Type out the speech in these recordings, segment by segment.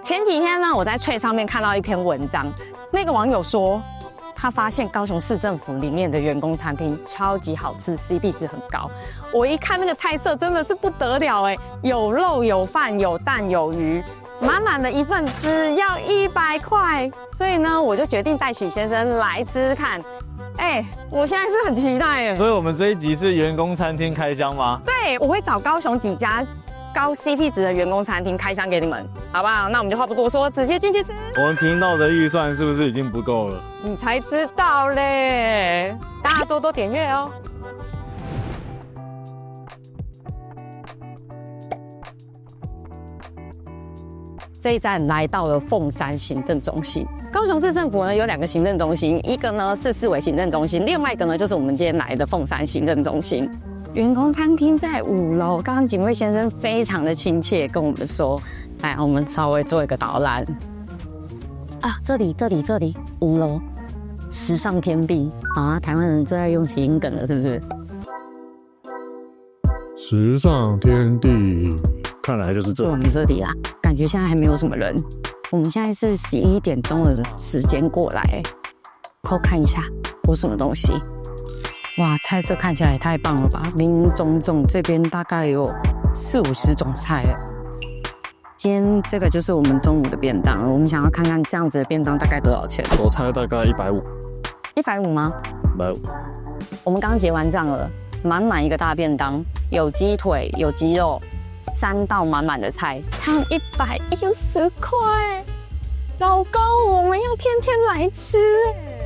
前幾天呢，我在脆上面看到一篇文章，那個網友說，他發現高雄市政府裡面的員工餐廳超級好吃 ，CP 值很高。我一看那個菜色，真的是不得了哎，有肉有飯有蛋有魚，滿滿的一份只要100塊。所以呢，我就決定帶許先生來吃吃看。哎，我現在是很期待耶。所以我們這一集是員工餐廳開箱嗎？對，我會找高雄幾家高 CP 值的員工餐廳開箱給你們，好不好？那我們就話不多說，直接進去吃。我們頻道的預算是不是已經不夠了？你才知道嘞！大家多多點閱哦。這一站來到了鳳山行政中心。高雄市政府呢有2個行政中心，一個呢是四維行政中心，另外一個呢就是我們今天來的鳳山行政中心。員工餐廳在5樓，剛剛警衛先生非常的親切跟我們說，來，我們稍微做一個導覽。啊，這裡5樓，時尚天地啊，台灣人最愛用諧音梗了，是不是？時尚天地，看來就是這。我們這裡啦，感覺現在還沒有什麼人。我們現在是11點鐘的時間過來，偷看一下有什麼東西。哇，菜色看起來也太棒了吧！林林總总，這邊大概有40-50種菜。今天這個就是我們中午的便當，我們想要看看這樣子的便當大概多少錢？我猜大概150。150嗎？150。我們剛結完賬了，滿一個大便當，有雞腿，有雞肉，3道滿的菜，才110塊。老公，我們要天天來吃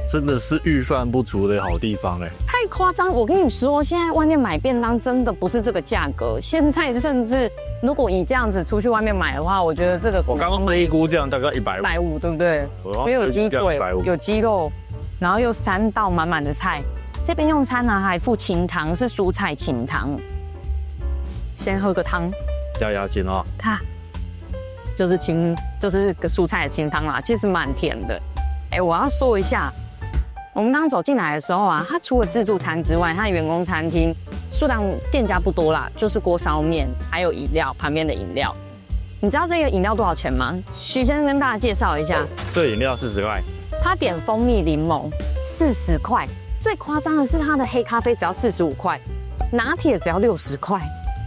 真的是預算不足的好地方哎，太誇張！我跟你說，現在外面買便當真的不是這個價格，現在甚至如果你這樣子出去外面買的話，我覺得這個我剛剛沒估這樣大概150，對不對？沒有雞腿，有雞肉，然後又3道滿的菜。這邊用餐呢還附清湯，是蔬菜清湯。先喝個湯，加牙籤啊，它就是個蔬菜的清湯啦，其實蠻甜的。哎，我要說一下。我們剛剛走進來的時候啊，它除了自助餐之外，它的員工餐廳數量店家不多啦，就是鍋燒麵，還有飲料，旁邊的飲料。你知道這個飲料多少錢嗎？許先生跟大家介紹一下。這飲料40塊。他點蜂蜜檸檬40塊，最誇張的是他的黑咖啡只要45塊，拿鐵只要60塊。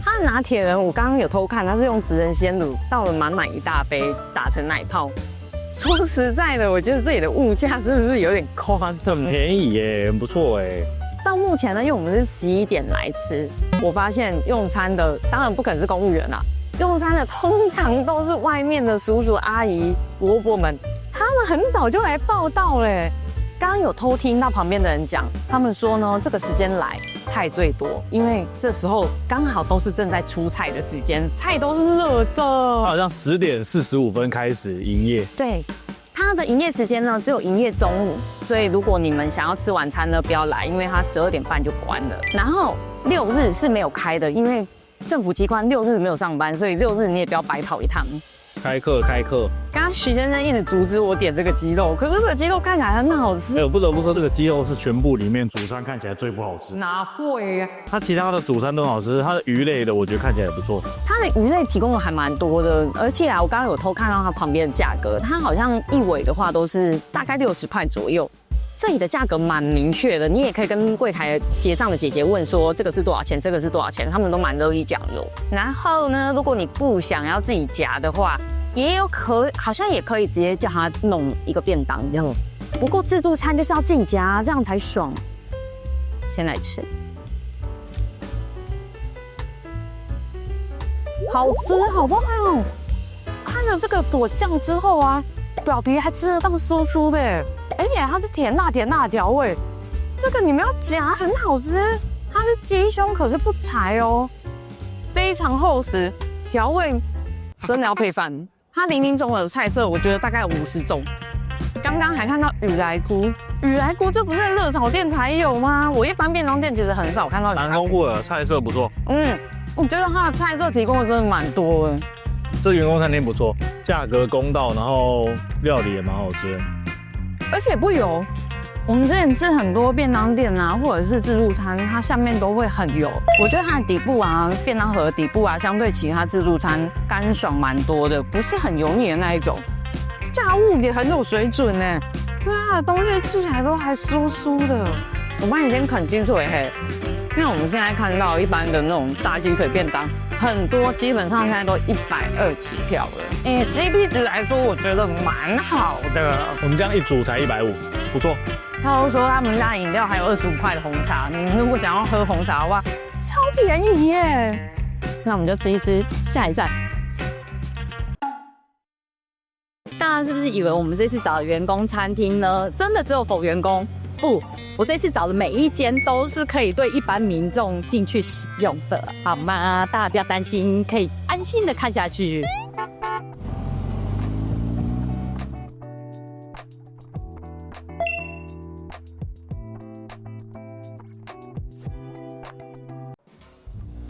他的拿鐵人，我剛剛有偷看，他是用職人鮮乳倒了滿一大杯，打成奶泡。說實在的，我覺得這裡的物價是不是有點誇張？很便宜耶，很不錯哎。到目前呢，因為我們是11點來吃，我發現用餐的當然不可能是公務員啦，用餐的通常都是外面的叔叔阿姨、伯伯們，他們很早就來報到嘞。剛剛有偷聽到旁邊的人講，他們說呢，這個時間來菜最多，因為這時候剛好都是正在出菜的時間，菜都是熱的。好像10點45分開始營業。對，它的營業時間呢只有營業中午，所以如果你們想要吃晚餐呢，不要來，因為它12點半就關了。然後6日是沒有開的，因為政府機關6日沒有上班，所以6日你也不要白跑一趟。開課。剛剛許先生一直阻止我點這個雞肉，可是這個雞肉看起來很好吃。我不得不說，這個雞肉是全部裡面主餐看起來最不好吃。哪會呀？它其他的主餐都很好吃，它的魚類的我覺得看起來也不錯。它的魚類提供的還蠻多的，而且啊，我剛剛有偷看到它旁邊的價格，它好像一尾的話都是大概60塊左右。這裡的價格蠻明確的，你也可以跟櫃檯結賬的姐姐問說這個是多少錢，這個是多少錢，他們都蠻樂意講的。然後呢，如果你不想要自己夾的話，好像也可以直接叫他弄一個便當這樣。不過自助餐就是要自己夾，這樣才爽。先來吃，好吃好不好？看了這個果醬之後啊，表皮還吃得到酥酥的，而且它是甜辣調味，這個你們要夾很好吃。它是雞胸，可是不柴哦，非常厚實，調味真的要配飯。它林林總總的菜色，我覺得大概有50種。剛剛還看到雨來菇，這不是熱炒店才有嗎？我一般便當店其實很少看到。蠻豐富的，菜色不錯。我覺得它的菜色提供的真的蠻多的。這員工餐廳不錯，價格公道，然後料理也蠻好吃的，而且不油。我們之前吃很多便當店啊，或者是自助餐，它下面都會很油。我覺得它的底部啊，便當盒的底部啊，相对其他自助餐乾爽蠻多的，不是很油膩的那一種。炸物也很有水準呢，对啊，東西吃起來都還酥酥的。我幫你先啃雞腿嘿，因為我們現在看到一般的那種炸雞腿便當，很多基本上現在都120起跳了。CP 值來說，我覺得蠻好的。我們這樣一組才150，不錯。他又說他們家飲料還有25塊的紅茶，你如果想要喝紅茶的話，超便宜耶。那我們就吃一吃下一站。大家是不是以為我們這次找的員工餐廳呢，真的只有否員工？不，我這次找的每一間都是可以对一般民众進去使用的，好嗎？大家不要擔心，可以安心的看下去。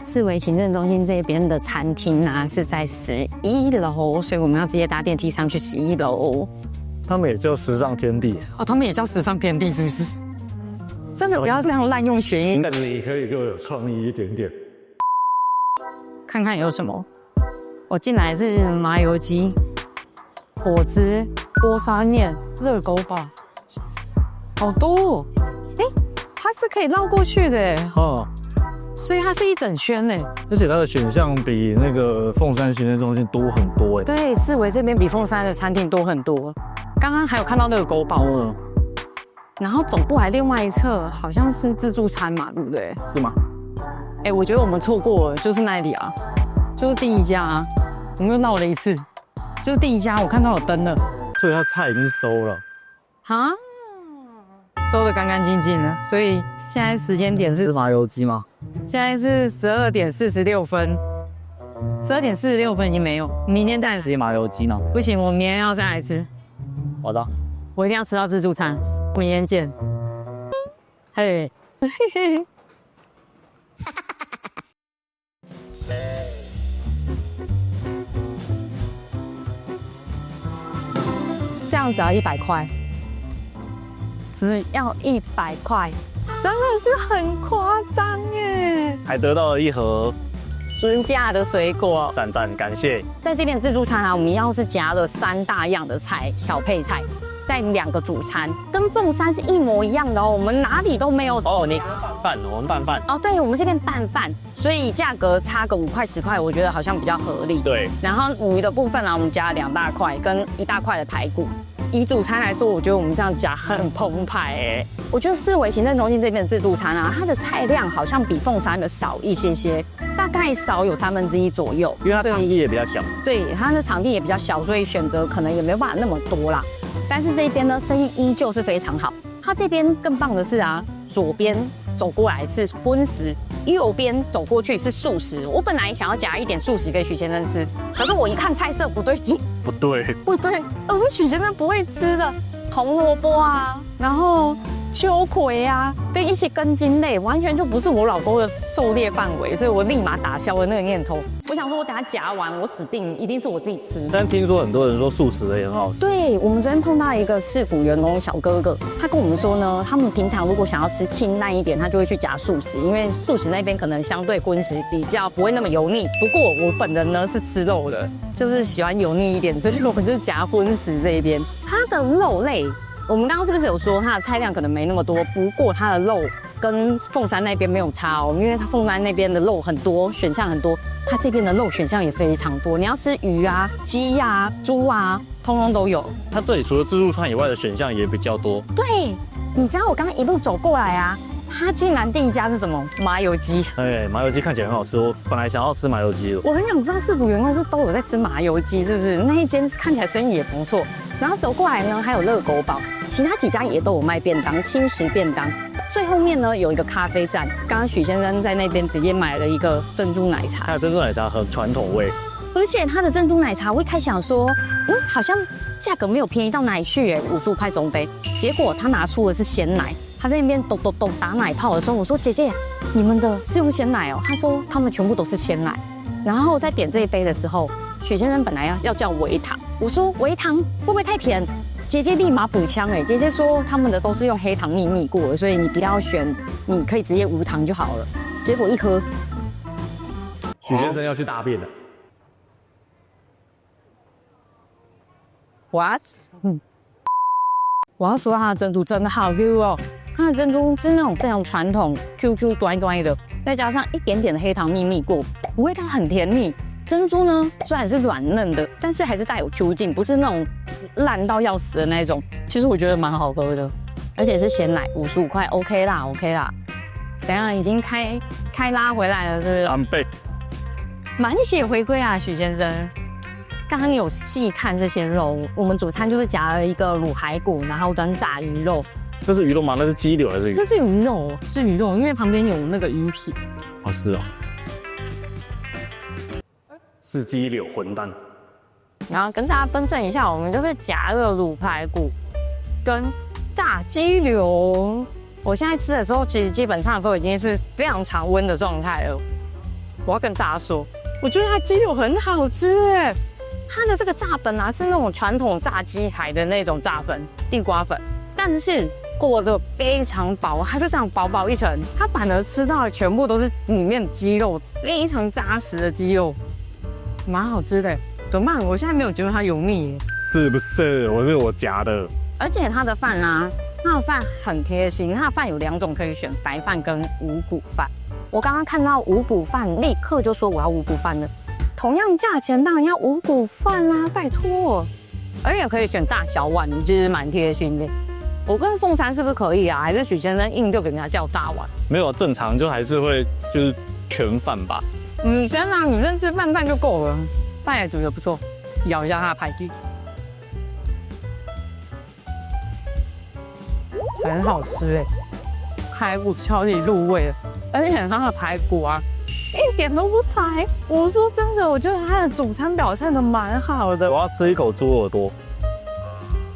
四維行政中心這邊的餐廳啊，是在11樓，所以我們要直接搭電梯上去11樓。他們也叫時尚天地哦，他們也叫時尚天地，是不是？真的不要这樣濫用諧音。但是你可以给我有創意一點點。看看有什麼？我進來是麻油雞、果汁、鍋燒麵、熱狗堡，好多哦！哎，它是可以繞過去的哎。哦。所以它是一整圈呢，而且它的選項比那個鳳山行政中心多很多哎。對，四維這邊比鳳山的餐廳多很多。剛剛還有看到熱狗堡了，然後走過來另外一側好像是自助餐嘛，對不對？是嗎？哎，我覺得我們錯過了，就是那裡啊，就是第一家啊，我們又鬧了一次，就是第一家，我看到有燈了，所以他菜已經收了。啊？收得乾乾淨淨的，所以現在時間點是麻油雞嗎？現在是12點46分，12點46分已經沒有，明天再吃麻油雞呢？不行，我明天要再來吃。好的，我一定要吃到自助餐，明天見。嘿，嘿嘿。這樣只要100塊，只要100塊。真的是很誇張耶！還得到了一盒純價的水果，讚讚，感謝。在這邊自助餐啊，我們一樣是夾了3大樣的菜，小配菜，再2個主餐，跟鳳山是一模一樣的哦。我們哪裡都沒有哦，你拌飯，我們拌飯哦，對，我們這邊拌飯，所以價格差個5塊10塊，我覺得好像比較合理。對。然後魚的部分呢，我們加了2大塊跟1大塊的排骨。以主餐來說，我覺得我們這樣夾很澎湃哎。我覺得四維行政中心這邊的自助餐啊，它的菜量好像比鳳山的少一些些，大概少有1/3左右。因為它場地也比較小，對，它的場地也比較小，所以選擇可能也沒有辦法那麼多啦。但是這邊呢，生意依舊是非常好。它這邊更棒的是啊，左邊走過來是葷食，右邊走過去是素食。我本來想要夾一點素食給許先生吃，可是我一看菜色不對勁，不對，都是許先生不會吃的紅蘿蔔啊，然後秋葵啊，跟一些根莖類，完全就不是我老公的狩獵範圍，所以我立馬打消了那個念頭。我想說，我等下夾完，我死定一定是我自己吃。但聽說很多人說素食的也很好吃。對，我們昨天碰到一個市府員工小哥哥，他跟我們說呢，他們平常如果想要吃清淡一點，他就會去夾素食，因為素食那邊可能相對葷食比較不會那麼油膩。不過我本人呢是吃肉的，就是喜歡油膩一點，所以我們就是夾葷食這一邊。它的肉類，我們剛剛是不是有說它的菜量可能沒那麼多？不過它的肉跟鳳山那邊沒有差哦，因為它鳳山那邊的肉很多，選項很多，它這邊的肉選項也非常多。你要吃魚啊、雞啊、豬啊，通通都有。它這裡除了自助餐以外的選項也比較多。對，你知道我剛剛一路走過來啊，它竟然第一家是什麼？麻油雞。哎，麻油雞看起來很好吃，我本來想要吃麻油雞的。我很想知道市府員工是都有在吃麻油雞，是不是？那一間看起來生意也不錯。然後走過來呢，還有熱狗堡，其他幾家也都有賣便當，輕食便當。最後面呢有一個咖啡站，剛剛許先生在那邊直接買了一個珍珠奶茶。它的珍珠奶茶很傳統味，而且它的珍珠奶茶，我一開始想說，好像價格沒有便宜到哪裡去，55塊中杯。結果他拿出的是鮮奶，他在那邊咚咚咚打奶泡的時候，我說姐姐，你們的是用鮮奶哦？他說他們全部都是鮮奶。然後在點這一杯的時候，許先生本來要叫微糖，我說微糖會不會太甜？姐姐立馬補槍哎，姐姐說他們的都是用黑糖秘密過的，所以你不要選，你可以直接無糖就好了。結果一喝，許先生要去大便了。What？ 我要說它的珍珠真的好 Q 哦，它的珍珠是那種非常傳統 QQ 端端的，再加上一點點的黑糖秘密過，味道很甜膩。珍珠呢，雖然是軟嫩的，但是還是帶有 Q 勁，不是那種爛到要死的那種。其實我覺得蠻好喝的，而且是鮮奶，55塊 ，OK 啦 ，OK 啦。等一下已經開拉回來了，是不是？安倍，滿血回歸啊，許先生。剛剛你有細看這些肉，我們主餐就是夾了一個滷骸骨，然後跟炸魚肉。這是魚肉嗎？那是雞柳還是魚？這是魚肉，是魚肉，因為旁邊有那個魚皮。哦，是哦。是雞柳混蛋。然後跟大家更正一下，我们就是夾了滷排骨跟炸雞柳。我現在吃的時候，其實基本上都已經是非常常溫的狀態了。我要跟大家說，我覺得它雞柳很好吃哎，它的這個炸粉啊是那種傳統炸雞排的那種炸粉，地瓜粉，但是裹得非常薄，它就這樣薄薄一層，它反而吃到的全部都是裡面的雞肉，非常扎實的雞肉。蠻好吃的，怎麼辦？我現在沒有覺得它油膩，是不是？我夾的，而且它的飯啊，它的飯很貼心，它的飯有2種可以選，白飯跟五穀飯。我剛剛看到五穀飯，立刻就說我要五穀飯了。同樣價錢當然要五穀飯啦，拜託。而且可以選大小碗，其實蠻貼心的。我跟鳳山是不是可以啊？還是許先生硬就給人家叫大碗？沒有正常就還是會就是全飯吧。女生啊，女生吃饭就夠了，飯也煮得不錯，咬一下它的排骨，很好吃哎，排骨超級入味的，而且它的排骨啊，一點都不柴。我說真的，我覺得它的主餐表現得蠻好的。我要吃一口豬耳朵。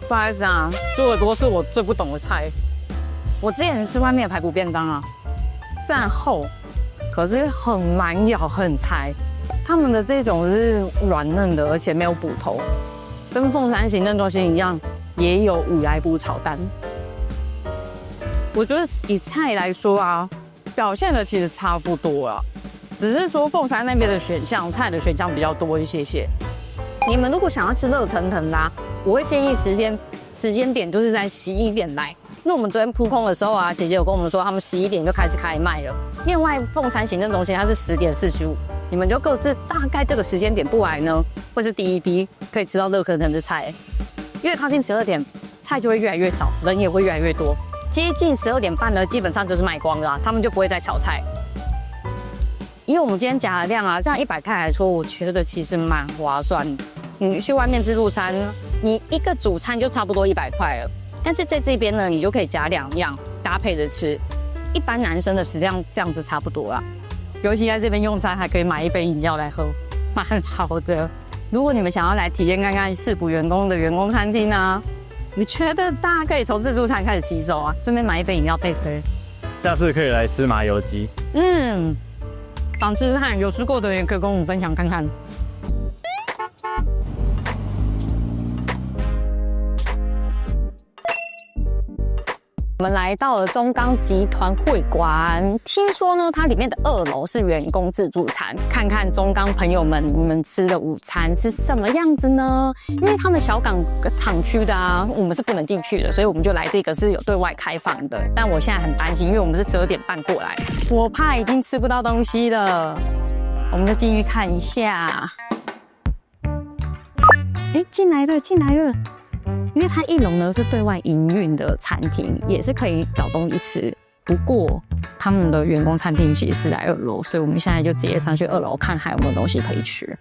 不好意思啊，豬耳朵是我最不懂的菜。我之前吃外面的排骨便當啊，虽然厚。可是很难咬，很柴。他們的這種是軟嫩的，而且沒有補頭，跟鳳山行政中心一樣，也有五來補炒蛋。我覺得以菜來說啊，表現的其實差不多啊，只是說鳳山那邊的選項，菜的選項比較多一些些。你們如果想要吃熱騰騰的，我會建議時間點就是在11點來。那我們昨天撲空的時候啊，姐姐有跟我們說，他們11點就開始開賣了。另外，鳳山行政中心它是10點45，你們就各自大概這個時間點不來呢，會是第一批可以吃到熱騰騰的菜。越靠近12點，菜就會越來越少，人也會越來越多。接近12點半呢，基本上就是賣光了，他們就不會再炒菜。因為我們今天夾的量啊，這樣100塊來說，我覺得其實蠻划算的。你去外面自助餐，你一個主餐就差不多100塊了。但是在這邊呢，你就可以夾2樣搭配着吃，一般男生的食量這樣子差不多啦。尤其在這邊用餐，還可以買一杯飲料來喝，蠻好的。如果你們想要來體驗看看市府員工的員工餐廳啊，我覺得大家可以從自助餐開始起手啊，順便買一杯飲料配吃。下次可以來吃麻油雞。想吃吃看，有吃過的也可以跟我們分享看看。我們來到了中鋼集團會館，聽說呢，它裡面的2樓是員工自助餐，看看中鋼朋友們，你們吃的午餐是什麼樣子呢？因為他們小港廠區的啊，我們是不能進去的，所以我們就來這個是有對外開放的。但我現在很擔心，因為我們是12點半過來，我怕已經吃不到東西了。我們就進去看一下。哎，進來了，進來了。因為它1樓呢是對外營運的餐廳，也是可以找東西吃。不過他們的員工餐廳其實是在2樓，所以我們現在就直接上去2樓看還有沒有東西可以吃。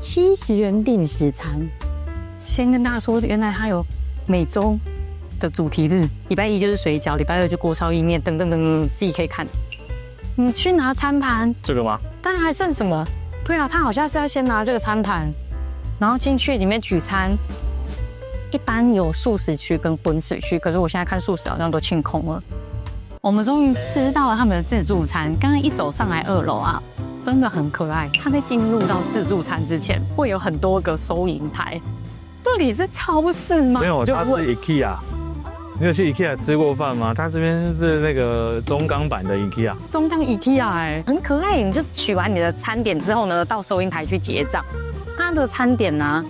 70元定時餐，先跟大家說，原來它有每週的主題日，禮拜1就是水餃，禮拜2就鍋燒意麵，等等等，自己可以看。你去拿餐盤，這個嗎？當然還剩什麼？對啊，他好像是要先拿這個餐盤，然後進去裡面取餐。一般有素食區跟葷食區，可是我現在看素食好像都清空了。我們終於吃到了他們的自助餐。剛剛一走上來2樓啊，真的很可愛。它在進入到自助餐之前，会有很多個收銀台。這裡是超市嗎？沒有，它是 IKEA。你有去 IKEA 吃過飯嗎？它這邊是那個中鋼版的 IKEA。中鋼 IKEA 哎，很可愛。你就是取完你的餐點之後呢，到收银台去結賬。它的餐點呢，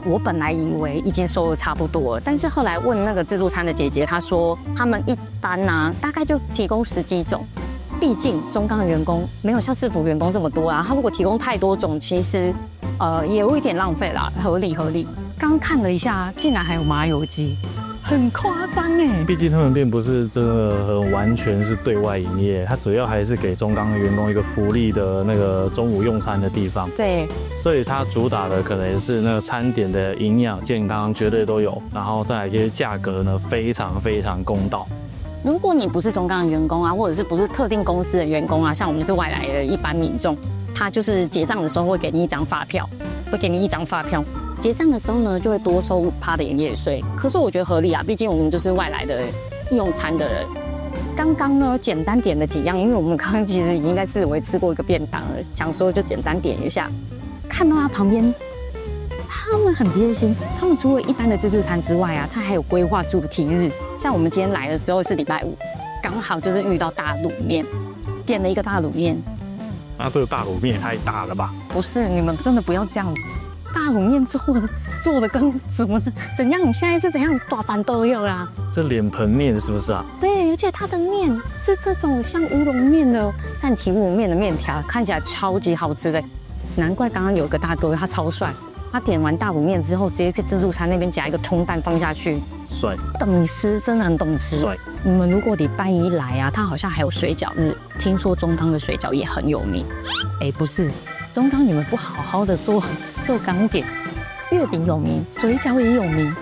我本來以為已經收的差不多了，但是後來問那個自助餐的姐姐，她說他們一般呢，大概就提供10幾種。畢竟中鋼的員工沒有像市府員工這麼多啊，他如果提供太多種，其實也有一點浪費啦，合理。剛看了一下，竟然還有麻油雞。很誇張哎！畢竟他們並不是真的很完全是對外營業，它主要還是給中鋼的員工一個福利的那個中午用餐的地方。對，所以它主打的可能是那個餐點的營養健康絕對都有，然後再來一些價格呢非常公道。如果你不是中鋼的員工啊，或者是不是特定公司的員工啊，像我們是外来的一般民众，他就是結賬的時候會給你一張發票，結賬的時候呢，就會多收5%的營業稅。可是我覺得合理啊，畢竟我們就是外來的用餐的人。剛剛呢，簡單點了幾樣，因為我們剛剛其實已經在4維吃過一個便當了，想說就簡單點一下。看到它旁邊，他們很貼心，他們除了一般的自助餐之外啊，它還有規劃主題日。像我們今天來的時候是禮拜5，剛好就是遇到大滷麵，點了一個大滷麵。那這個大滷麵也太大了吧？不是，你們真的不要這樣子。大滷麵做的跟什麼是怎樣？你現在是怎樣？大飯都有啦。這臉盆麵是不是啊？對，而且它的麵是這種像烏龍麵的善起烏龍麵的麵條，看起來超級好吃的。難怪剛剛有個大哥他超帥，他點完大滷麵之後，直接去自助餐那邊夾一個通蛋放下去。帥，懂吃，真的很懂吃。帥。你們如果禮拜1來啊，他好像還有水餃日，聽說中鋼的水餃也很有名。哎，不是。中鋼，你們不好好的做鋼點，月餅有名，水餃也有名，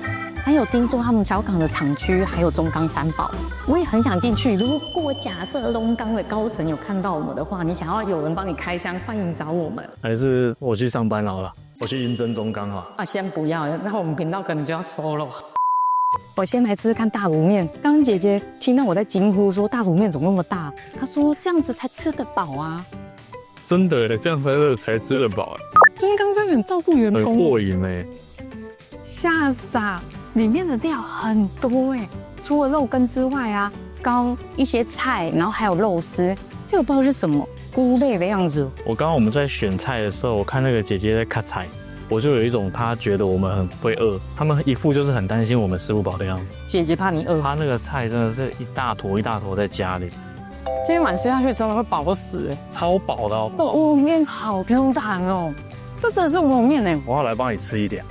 還有聽說他們小港的廠區還有中鋼三寶，我也很想進去。如果假設中鋼的高層有看到我們的話，你想要有人幫你開箱，歡迎找我們。還是我去上班好了，我去應徵中鋼好了。啊，先不要，那我們頻道可能就要收了。我先來吃吃看大滷麵。剛剛姐姐聽到我在驚呼說大滷麵怎麼那麼大，她說這樣子才吃得飽啊。真的耶，這樣才吃得飽哎。中鋼真的很照顧員工，很過癮哎。嚇傻，裡面的料很多哎，除了肉羹之外啊，高一些菜，然後還有肉絲，這個不知道是什麼菇類的樣子。我們在選菜的時候，我看那個姐姐在看菜，我就有一種她覺得我們很會餓，他們一副就是很擔心我們吃不飽的樣子。姐姐怕你餓，她那個菜真的是一大坨在家裡。今天晚吃下去真的會飽死哎，超飽的哦。烏龍麵好 Q 彈哦，這真的是烏龍麵哎。我要來幫你吃一點。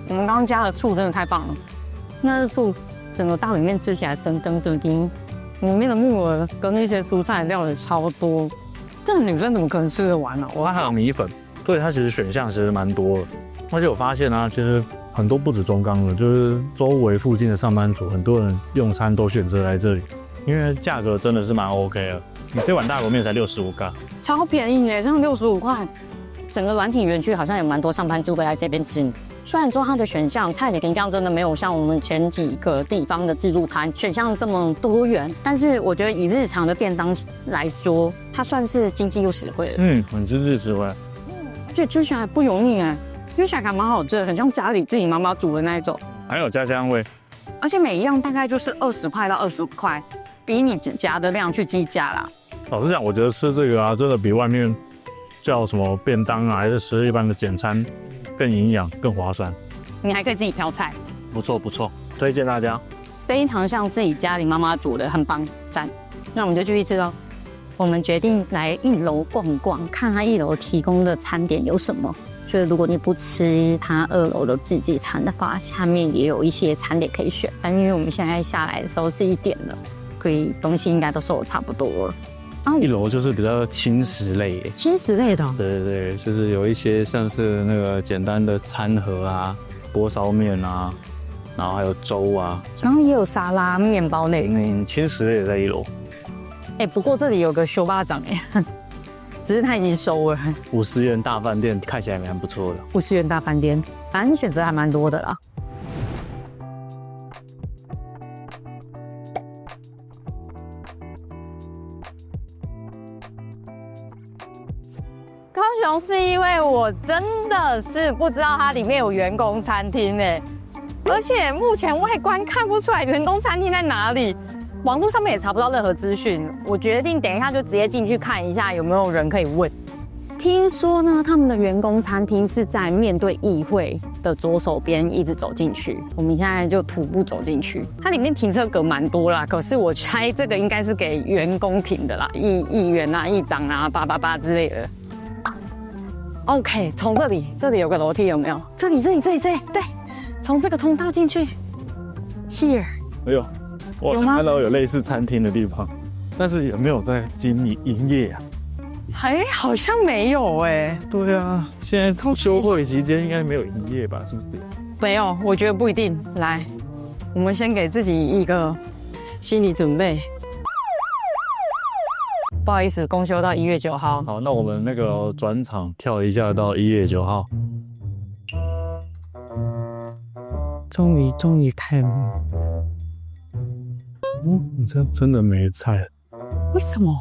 我們剛剛加的醋真的太棒了，那個醋整個大滷麵吃起來生登登丁，裡面的木耳跟那些蔬菜料也超多，這個女生怎麼可能吃得完呢？它還有米粉，對，它其實選項其實蠻多的。而且我發現啊，其實很多不止中鋼的，就是周圍附近的上班族，很多人用餐都選擇來這裡。因為價格真的是蠻 OK 的，你這碗大滷麵才65塊，超便宜耶，這樣65塊。整個軟體園區好像有蠻多上班族會來這邊吃。雖然說它的選項菜的品項真的沒有像我們前幾個地方的自助餐選項這麼多元，但是我覺得以日常的便當來說，它算是經濟又實惠的。很支持實惠。这吃起來不油膩哎，吃起來還蠻好吃的，很像家裡自己媽媽煮的那一種，還有家鄉味。而且每一樣大概就是20塊到25塊。比你夾的量去計價啦。老實講，我覺得吃這個啊，真的比外面叫什麼便當啊，還是食日一般的簡餐更營養、更划算。你還可以自己挑菜，不錯，推薦大家。非常像自己家裡媽媽煮的，很棒，讚。那我們就繼續吃嘍。我們決定來1樓逛逛，看它1樓提供的餐點有什麼。就是如果你不吃它2樓的自助餐的話，下面也有一些餐點可以選。但因為我們現在下來的時候是1點了。所以東西應該都收的差不多了。1樓就是比較輕食類，輕食類的。對，就是有一些像是那個簡單的餐盒啊、鍋燒麵啊，然後還有粥啊，然後也有沙拉、麵包類。輕食類也在1樓。不過這裡有個修巴掌只是它已經收了。50元大飯店看起來蠻不錯的。50元大飯店，反正選擇還蠻多的啦。雄是因為我真的是不知道它裡面有員工餐廳哎，而且目前外觀看不出來員工餐廳在哪裡，網絡上面也查不到任何資訊。我決定等一下就直接進去看一下有沒有人可以問。聽說呢，他們的員工餐廳是在面對議會的左手邊，一直走進去。我們現在就徒步走進去，它裡面停車格蠻多啦，可是我猜這個應該是給員工停的啦，議員啊、議長啊、888之類的。OK， 從這裡有個樓梯有沒有？這裡，對，從這個通道進去。Here， 哎呦，我看到有類似餐廳的地方，但是有沒有在经營業啊？好像沒有哎。对啊，現在休會期間應該沒有營業吧？是不是？沒有，我覺得不一定。來，我們先給自己一個心理準備。不好意思，公休到1月9號。好，那我們那個轉場跳一下到1月9號。終於開了。你真的沒菜？為什麼？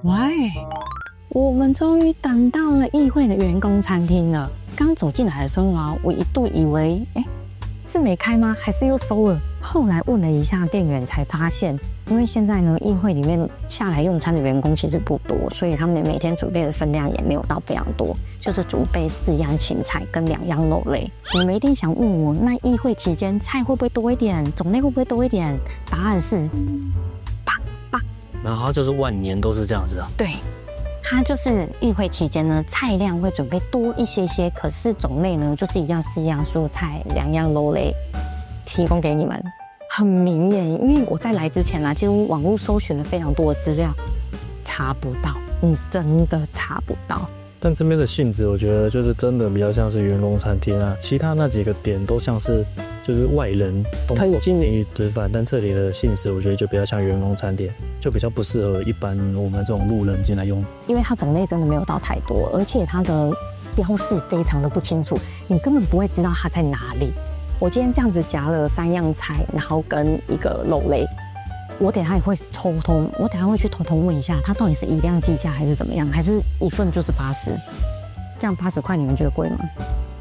Why？ 我們終於等到了議會的員工餐廳了。剛走進來的時候啊，我一度以為，是沒開嗎？還是又收了？後來問了一下店員，才發現，因為現在呢，議會裡面下來用餐的員工其實不多，所以他們每天準備的分量也沒有到非常多，就是準備4樣青菜跟2樣肉類。你們一定想問我，那議會期間菜會不會多一點，種類會不會多一點？答案是。然後它就是萬年都是這樣子啊。对，它就是議會期間呢，菜量會準備多一些些，可是種類呢就是一樣4樣蔬菜2樣肉類，提供給你們。很明眼，因為我在來之前啊，其實網絡搜尋了非常多的資料，查不到，真的查不到。但這邊的性質，我覺得就是真的比較像是員工餐廳啊，其他那幾個點都像是就是外人推進去吃飯，但這裡的性質我覺得就比較像員工餐廳，就比較不適合一般我們這種路人進來用，因為它種類真的沒有到太多，而且它的標示非常的不清楚，你根本不会知道它在哪裡。我今天這樣子夾了3樣菜，然後跟一個肉類。我等一下也会去偷偷問一下，它到底是1量計價還是怎麼樣，還是一份就是80？這樣80塊你們覺得貴嗎？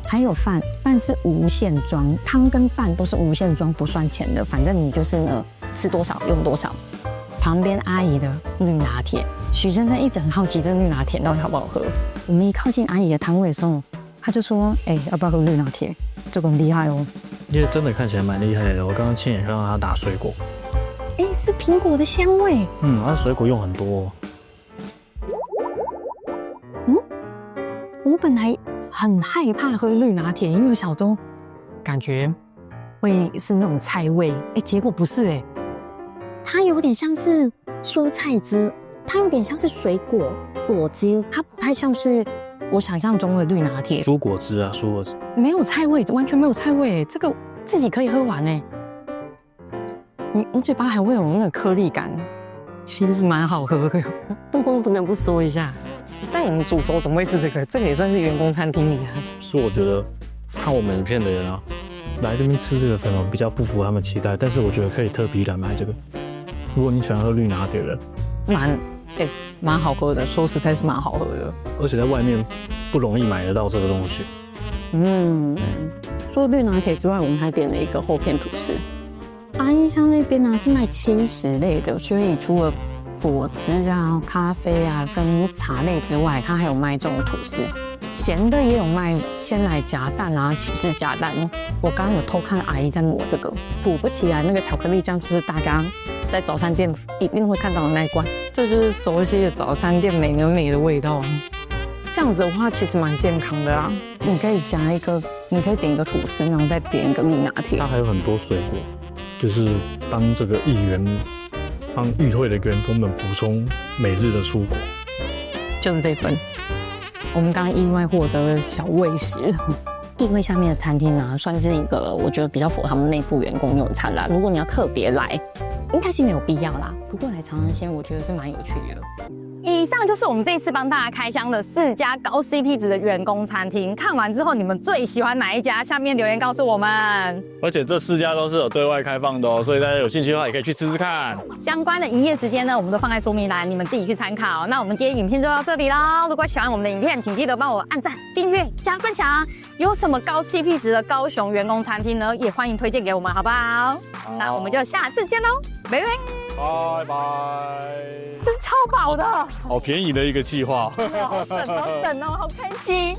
還有飯是無限裝，湯跟飯都是無限裝，不算錢的，反正你就是呢吃多少用多少。旁邊阿姨的綠拿鐵，許先生一直很好奇這個綠拿鐵到底好不好喝。我們一靠近阿姨的攤位的時候，他就說：“要不要喝綠拿鐵？這個很厲害哦。”因為真的看起來蠻厲害的，我剛剛親眼看到他打水果。是蘋果的香味。它水果用很多。我本來很害怕喝綠拿鐵，因為小時候感覺會是那種菜味，結果不是它有點像是蔬菜汁，它有點像是水果果汁，它不太像是我想象中的綠拿鐵。蔬果汁啊，蔬果汁沒有菜味，完全沒有菜味，這個自己可以喝完你嘴巴還會有那個顆粒感，其實蠻好喝的，不能不說一下。但我們主軸怎麼會是這個？這個也算是員工餐廳裡啊。所以我覺得看我们影片的人啊，來這邊吃這個粉比較不符合他們期待，但是我覺得可以特別來買這個。如果你喜歡喝綠拿鐵的，蠻好喝的，說實在是蠻好喝的，而且在外面不容易買得到這個東西。除了綠拿鐵之外，我們還點了一個厚片吐司。阿姨鄉那邊呢是賣輕食類的，所以除了果汁啊、咖啡啊跟茶類之外，它還有賣這種吐司。鹹的也有賣鮮奶夾蛋啊、起司夾蛋。我剛剛有偷看阿姨在抹這個，果不其然，那個巧克力醬就是大家在早餐店一定會看到的那一罐，這就是熟悉的早餐店美而美的味道。這樣子的話其實蠻健康的啊，你可以夾一個，你可以點一個吐司，然後再點一個蜜拿鐵。它還有很多水果。就是幫這個議員、幫議會的員工們補充每日的蔬果，就是這份。我們剛剛意外獲得了小餵食。議會下面的餐廳呢，算是一個我覺得比較符合他們內部員工用餐啦。如果你要特別來，應該是沒有必要啦。不過來嘗嘗鮮，我覺得是蠻有趣的。以上就是我們這一次幫大家開箱的4家高 CP 值的員工餐廳。看完之後，你們最喜歡哪一家？下面留言告訴我們。而且这4家都是有对外開放的哦，所以大家有興趣的話也可以去吃吃看。相關的營業時間呢，我們都放在說明欄，你們自己去參考。那我們今天影片就到這裡嘍。如果喜歡我們的影片，請記得幫我按讚、訂閱、加分享。有什麼高 CP 值的高雄員工餐廳呢？也歡迎推薦給我們，好不好？那我們就下次見嘍，拜拜。拜拜。這是超飽的，好便宜的一個企劃。好省哦，好開心。